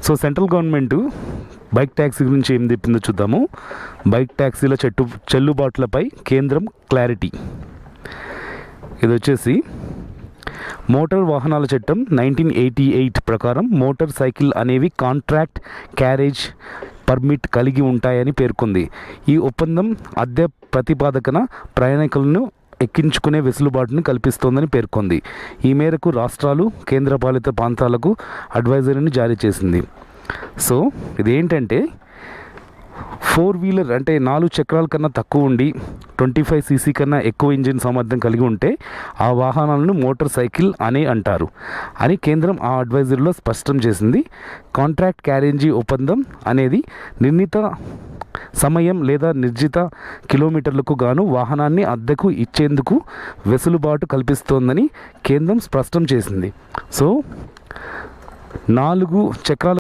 So central government bike taxi గురించి ఏం చెప్పిందో చూద్దాము. బైక్ ట్యాక్సీల చెల్లుబాట్లపై కేంద్రం క్లారిటీ. ఇది వచ్చేసి మోటార్ వాహనాల చట్టం 1988 ప్రకారం మోటార్ సైకిల్ అనేవి కాంట్రాక్ట్ క్యారేజ్ పర్మిట్ కలిగి ఉంటాయని పేర్కొంది. ఈ ఒప్పందం అద్దె ప్రతిపాదకన ప్రయాణికులను ఎక్కించుకునే వెసులుబాటును కల్పిస్తోందని పేర్కొంది. ఈ మేరకు రాష్ట్రాలు, కేంద్రపాలిత ప్రాంతాలకు అడ్వైజరీని జారీ చేసింది. సో ఇదేంటంటే 4 వీలర్ అంటే 4 చక్రాల కన్నా తక్కువ ఉండి 25 cc కన్నా ఎక్కువ ఇంజిన్ సామర్థ్యం కలిగి ఉంటే ఆ వాహనాలను మోటార్ సైకిల్ అని అంటారు అని కేంద్రం ఆ అడ్వైజరీలో స్పష్టం చేసింది. కాంట్రాక్ట్ క్యారేజీ ఒప్పందం అనేది నిర్ణీత సమయం లేదా నిర్జిత కిలోమీటర్లకు గాను వాహనాన్ని అద్దెకు ఇచ్చేందుకు వెసులుబాటు కల్పిస్తోందని కేంద్రం స్పష్టం చేసింది. సో 4 చక్రాల